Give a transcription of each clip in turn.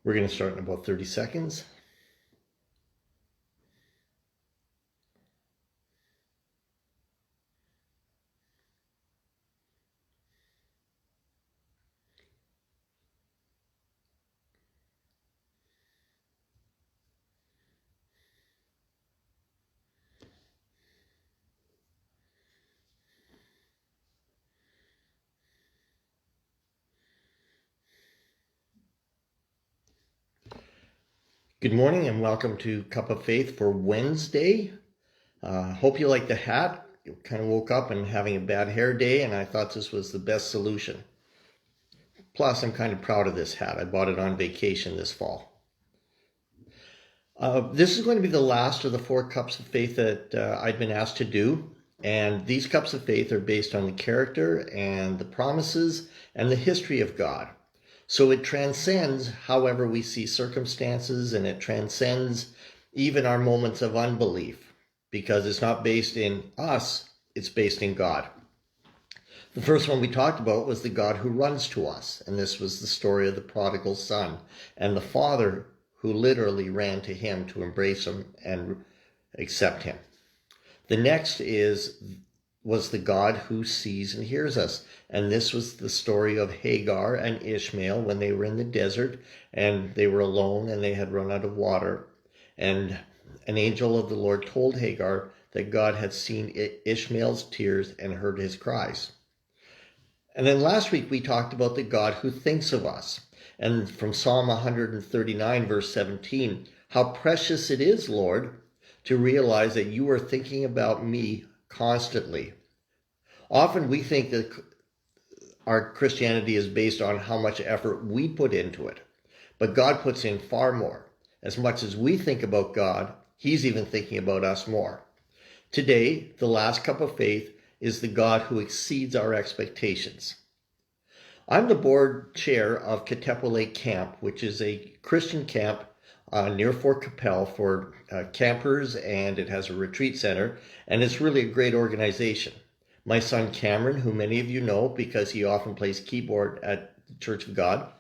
We're going to start in about 30 seconds. Good morning and welcome to Cup of Faith for Wednesday. Hope you like the hat. You kind of woke up and having a bad hair day, and I thought this was the best solution. Plus, I'm kind of proud of this hat. I bought it on vacation this fall. This is going to be the last of the 4 Cups of Faith that I've been asked to do. And these Cups of Faith are based on the character and the promises and the history of God. So it transcends however we see circumstances, and it transcends even our moments of unbelief, because it's not based in us, it's based in God. The first one we talked about was the God who runs to us, and this was the story of the prodigal son and the father who literally ran to him to embrace him and accept him. The next was the God who sees and hears us. And this was the story of Hagar and Ishmael when they were in the desert and they were alone and they had run out of water. And an angel of the Lord told Hagar that God had seen Ishmael's tears and heard his cries. And then last week we talked about the God who thinks of us. And from Psalm 139, verse 17, how precious it is, Lord, to realize that you are thinking about me constantly. Often we think that our Christianity is based on how much effort we put into it. But God puts in far more. As much as we think about God, he's even thinking about us more. Today, the last cup of faith is the God who exceeds our expectations. I'm the board chair of Katepa Lake Camp, which is a Christian camp near Fort Capel for campers, and it has a retreat center, and it's really a great organization. My son Cameron, who many of you know because he often plays keyboard at the Church of God,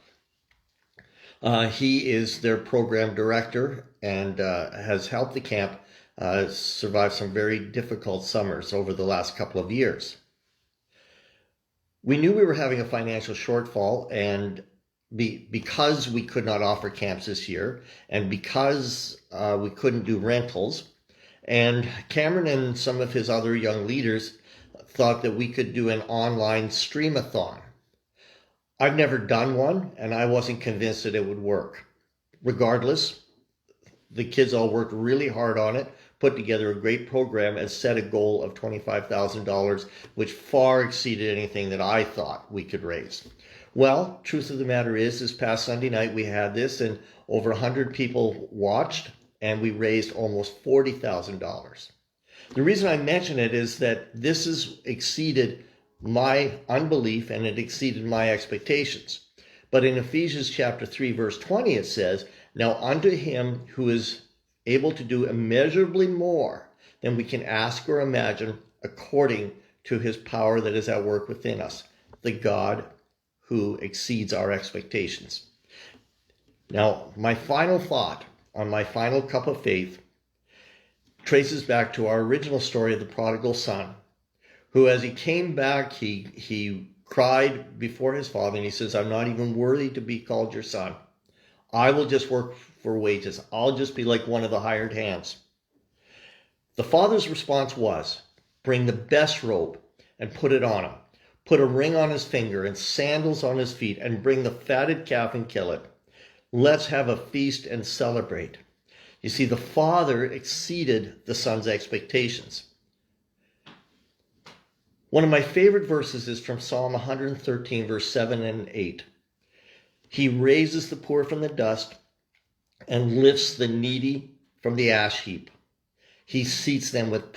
he is their program director and has helped the camp survive some very difficult summers over the last couple of years. We knew we were having a financial shortfall, and because we could not offer camps this year, and because we couldn't do rentals, and Cameron and some of his other young leaders thought that we could do an online stream-a-thon. I've never done one, and I wasn't convinced that it would work. Regardless, the kids all worked really hard on it, put together a great program, and set a goal of $25,000, which far exceeded anything that I thought we could raise. Well, truth of the matter is, this past Sunday night we had this, and over 100 people watched, and we raised almost $40,000. The reason I mention it is that this has exceeded my unbelief and it exceeded my expectations. But in Ephesians chapter 3, verse 20, it says, now unto him who is able to do immeasurably more than we can ask or imagine, according to his power that is at work within us, the God who exceeds our expectations. Now, my final thought on my final cup of faith traces back to our original story of the prodigal son, who as he came back, he cried before his father, and he says, I'm not even worthy to be called your son. I will just work for wages. I'll just be like one of the hired hands. The father's response was, bring the best robe and put it on him. Put a ring on his finger and sandals on his feet, and bring the fatted calf and kill it. Let's have a feast and celebrate. You see, the father exceeded the son's expectations. One of my favorite verses is from Psalm 113, verse 7 and 8. He raises the poor from the dust and lifts the needy from the ash heap. He seats them with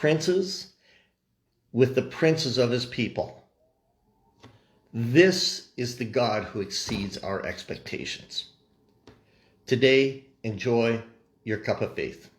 the princes of his people. This is the God who exceeds our expectations. Today, enjoy your cup of faith.